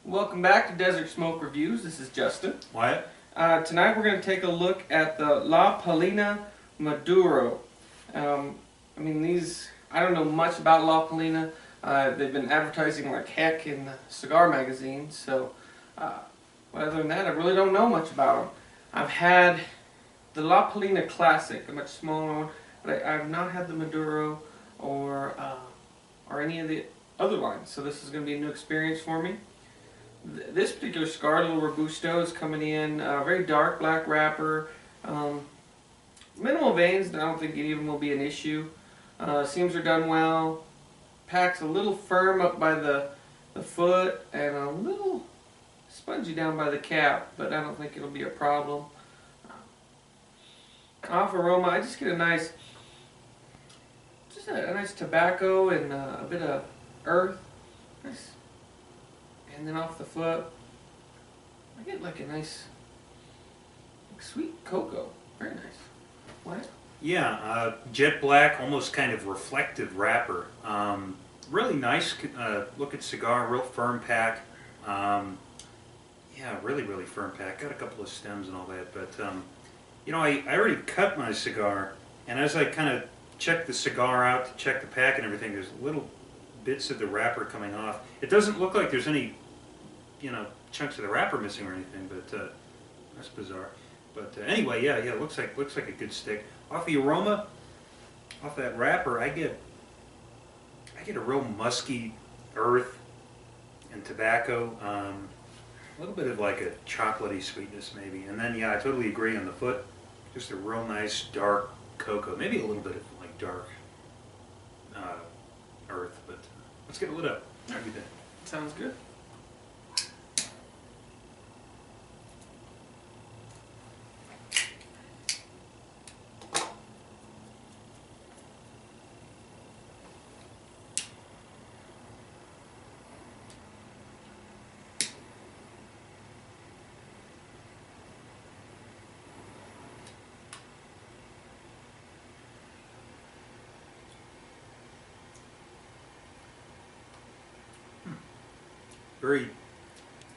Welcome back to Desert Smoke Reviews. This is Justin. Wyatt? Tonight we're going to take a look at the La Palina Maduro. I don't know much about La Palina. They've been advertising like heck in the cigar magazines, so other than that, I really don't know much about them. I've had the La Palina Classic, a much smaller one, but I've not had the Maduro or any of the other lines, so this is going to be a new experience for me. This particular cigar, little Robusto, is coming in very dark black wrapper, minimal veins. I don't think any of them will be an issue. Seams are done well. Pack's a little firm up by the foot and a little spongy down by the cap, but I don't think it'll be a problem. Off aroma, I just get a nice tobacco and a bit of earth. Nice. And then off the foot, I get like a nice, sweet cocoa. Very nice. What? Yeah, jet black, almost kind of reflective wrapper. Really nice looking cigar, real firm pack. Yeah, really firm pack. Got a couple of stems and all that, but you know, I already cut my cigar, and as I kind of check the cigar out to check the pack and everything, there's little bits of the wrapper coming off. It doesn't look like there's any, you know, chunks of the wrapper missing or anything, but that's bizarre. But anyway, yeah, it looks like a good stick. Off the aroma, off that wrapper, I get a real musky earth and tobacco, a little bit of like a chocolatey sweetness maybe, and then yeah, I totally agree on the foot, just a real nice dark cocoa, maybe a little bit of like dark earth, but let's get it lit up. How do you think? Sounds good.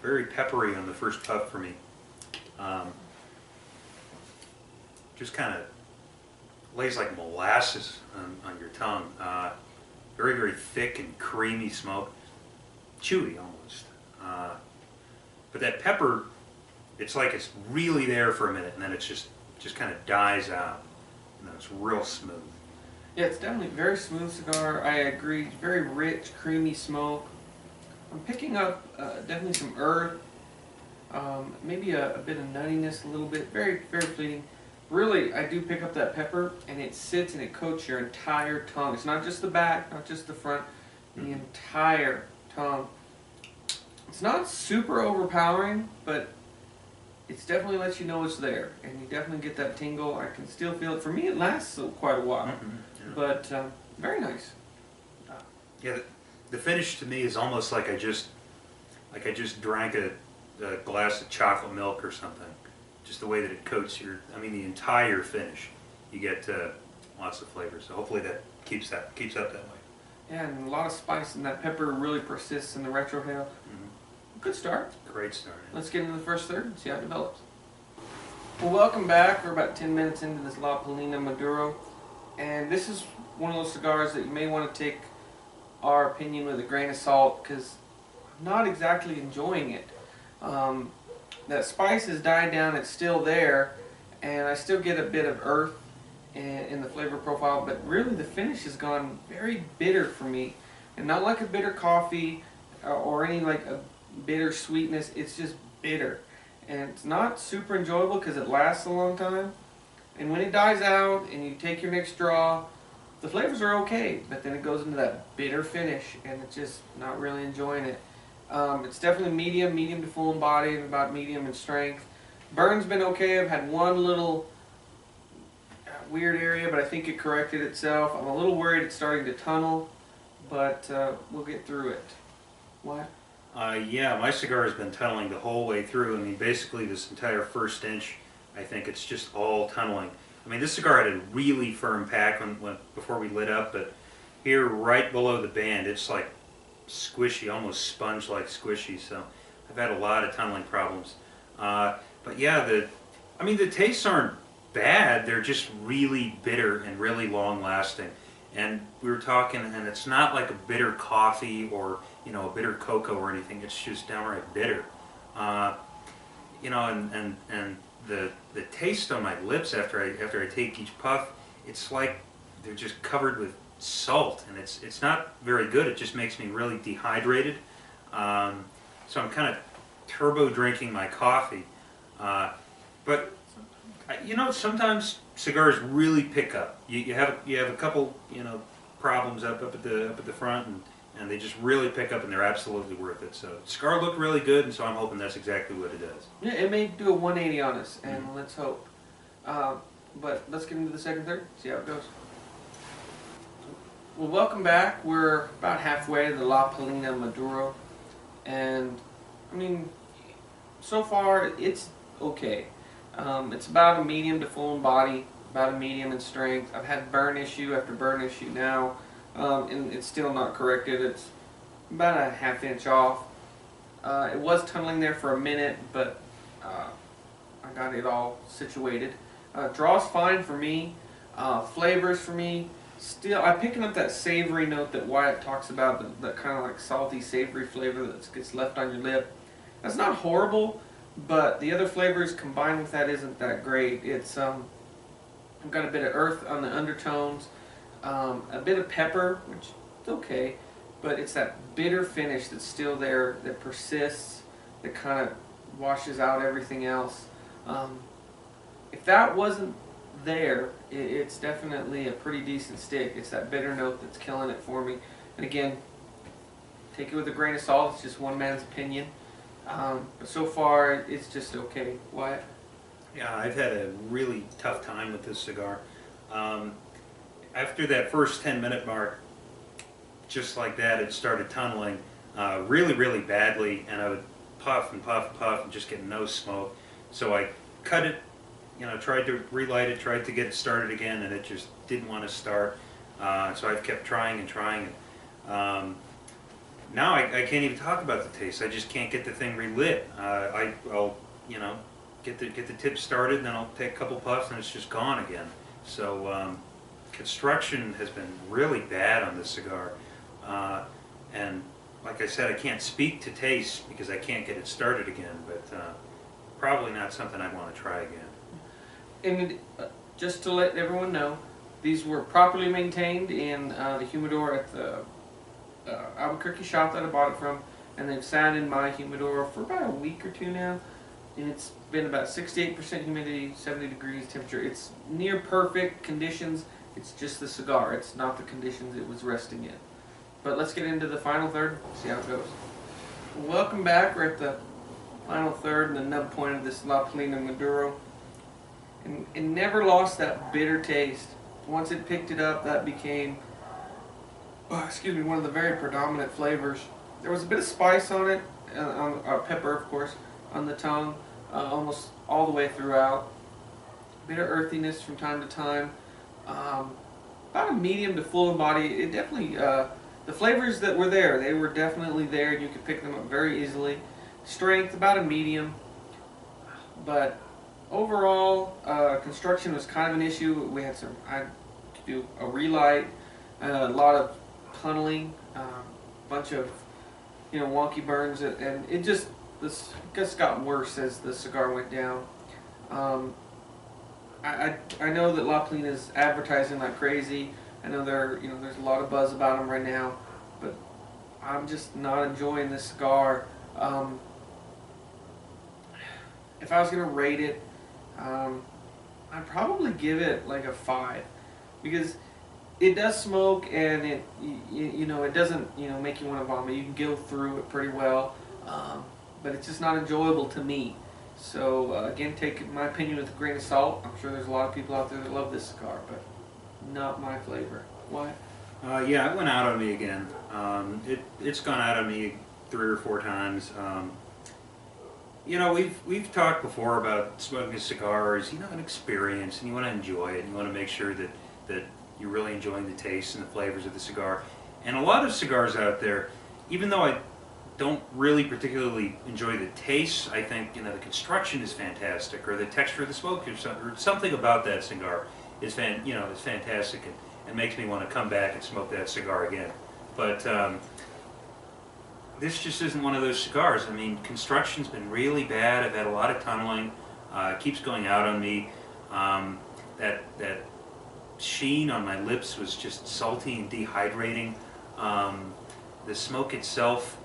Very peppery on the first puff for me. Just kind of lays like molasses on your tongue. Very thick and creamy smoke, chewy almost. But that pepper, it's like it's really there for a minute, and then it's just kind of dies out, and then it's real smooth. Yeah, it's definitely a very smooth cigar. I agree. Very rich, creamy smoke. I'm picking up definitely some earth, maybe a bit of nuttiness, a little bit, very fleeting. Really, I do pick up that pepper, and it sits and it coats your entire tongue. It's not just the back, not just the front, the entire tongue. It's not super overpowering, but it definitely lets you know it's there, and you definitely get that tingle. I can still feel it. For me, it lasts quite a while, Yeah. but very nice. Yeah. The finish to me is almost like I just drank a glass of chocolate milk or something. Just the way that it coats the entire finish. You get lots of flavor. So hopefully that keeps up that way. Yeah, and a lot of spice, and that pepper really persists in the retrohale. Good start. Great start. Let's get into the first third and see how it develops. Well, welcome back. We're about 10 minutes into this La Palina Maduro, and this is one of those cigars that you may want to take our opinion with a grain of salt, because I'm not exactly enjoying it. That spice has died down, it's still there, and I still get a bit of earth in the flavor profile, but really the finish has gone very bitter for me, and not like a bitter coffee or any like a bitter sweetness. It's just bitter, and it's not super enjoyable because it lasts a long time, and when it dies out and you take your next draw, the flavors are okay, but then it goes into that bitter finish, and it's just not really enjoying it. It's definitely medium to full embodied, about medium in strength. Burn's been okay. I've had one little weird area, but I think it corrected itself. I'm a little worried it's starting to tunnel, but we'll get through it. What? Yeah, my cigar has been tunneling the whole way through. I mean, basically this entire first inch, I think it's just all tunneling. I mean, this cigar had a really firm pack before we lit up, but here right below the band, it's like squishy, almost sponge-like squishy. So I've had a lot of tunneling problems. But yeah, the tastes aren't bad. They're just really bitter and really long lasting. And we were talking, and it's not like a bitter coffee or a bitter cocoa or anything. It's just downright bitter. Uh, and the taste on my lips after I take each puff, it's like they're just covered with salt, and it's not very good. It just makes me really dehydrated. So I'm kind of turbo drinking my coffee. But sometimes cigars really pick up. You have a couple problems up at the front, and they just really pick up, and they're absolutely worth it. So the cigar looked really good, and so I'm hoping that's exactly what it does. Yeah, it may do a 180 on us, and let's hope. But let's get into the second third, see how it goes. Well, welcome back. We're about halfway to the La Palina Maduro, and I mean, so far it's okay. It's about a medium to full in body, about a medium in strength. I've had burn issue after burn issue now, and it's still not corrected. It's about a ½ inch off. It was tunneling there for a minute, but I got it all situated. Draw's fine for me. Flavors for me, still, I'm picking up that savory note that Wyatt talks about, that kind of like salty, savory flavor that gets left on your lip. That's not horrible, but the other flavors combined with that isn't that great. It's I've got a bit of earth on the undertones, a bit of pepper, which is okay, but it's that bitter finish that's still there, that persists, that kind of washes out everything else. If that wasn't there, it's definitely a pretty decent stick. It's that bitter note that's killing it for me. And again, take it with a grain of salt. It's just one man's opinion. But so far, it's just okay. Wyatt? Yeah, I've had a really tough time with this cigar. After that first 10-minute mark, just like that, it started tunneling really, really badly, and I would puff and puff and puff and just get no smoke. So I cut it, tried to relight it, tried to get it started again, and it just didn't want to start. So I've kept trying and trying. Now I can't even talk about the taste. I just can't get the thing relit. I'll get the tip started, and then I'll take a couple puffs, and it's just gone again. So construction has been really bad on this cigar, and like I said, I can't speak to taste because I can't get it started again. But probably not something I want to try again. And just to let everyone know, these were properly maintained in the humidor at the Albuquerque shop that I bought it from, and they've sat in my humidor for about a week or two now, and it's been about 68% humidity, 70 degrees temperature. It's near perfect conditions. It's just the cigar. It's not the conditions it was resting in. But let's get into the final third, see how it goes. Welcome back. We're at the final third and the nub point of this La Palina Maduro. And it never lost that bitter taste. Once it picked it up, that became, one of the very predominant flavors. There was a bit of spice on it, pepper of course, on the tongue, almost all the way throughout. Bit of earthiness from time to time. About a medium to full body. It definitely, the flavors that were there, they were definitely there, and you could pick them up very easily. Strength, about a medium, but overall, construction was kind of an issue. I had to do a relight, a lot of tunneling, a bunch of wonky burns, and this got worse as the cigar went down. I know that La Palina is advertising like crazy. I know there's a lot of buzz about them right now, but I'm just not enjoying this cigar. If I was gonna rate it, I'd probably give it like a 5, because it does smoke, and it doesn't make you want to vomit. You can go through it pretty well, but it's just not enjoyable to me. So again, take my opinion with a grain of salt. I'm sure there's a lot of people out there that love this cigar, but not my flavor. Why? Yeah, it went out on me again. It's gone out on me 3 or 4 times. We've talked before about smoking cigars. An experience, and you want to enjoy it. And you want to make sure that you're really enjoying the taste and the flavors of the cigar. And a lot of cigars out there, even though I don't really particularly enjoy the taste. I think, you know, the construction is fantastic, or the texture of the smoke, or something about that cigar is is fantastic, and makes me want to come back and smoke that cigar again. But this just isn't one of those cigars. I mean, construction's been really bad. I've had a lot of tunneling. It keeps going out on me. That sheen on my lips was just salty and dehydrating. The smoke itself,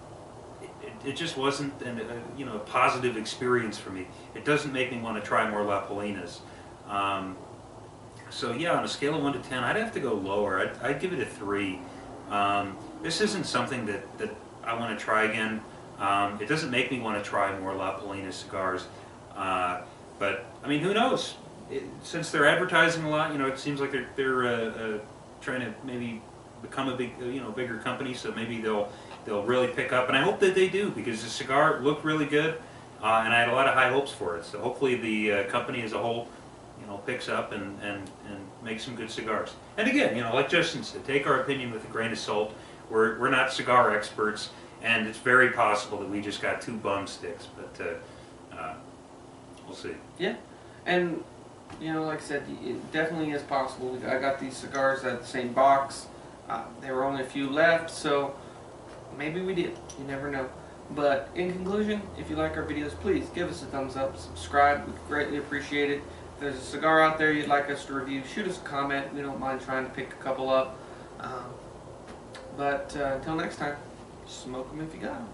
it just wasn't a positive experience for me. It doesn't make me want to try more La Polinas. So yeah, on a scale of 1 to 10, I'd have to go lower. I'd give it a 3. This isn't something that I want to try again. It doesn't make me want to try more La Polina cigars. But I mean, who knows? Since they're advertising a lot, it seems like they're trying to maybe become a bigger company. So maybe they'll really pick up, and I hope that they do, because the cigar looked really good, and I had a lot of high hopes for it. So hopefully the company as a whole, picks up and makes some good cigars. And again, like Justin said, take our opinion with a grain of salt. We're not cigar experts, and it's very possible that we just got 2 bum sticks, but we'll see. Yeah, and like I said, it definitely is possible. I got these cigars out of the same box. There were only a few left, so maybe we did. You never know. But in conclusion, if you like our videos, please give us a thumbs up, subscribe. We'd greatly appreciate it. If there's a cigar out there you'd like us to review, shoot us a comment. We don't mind trying to pick a couple up. But until next time, smoke them if you got them.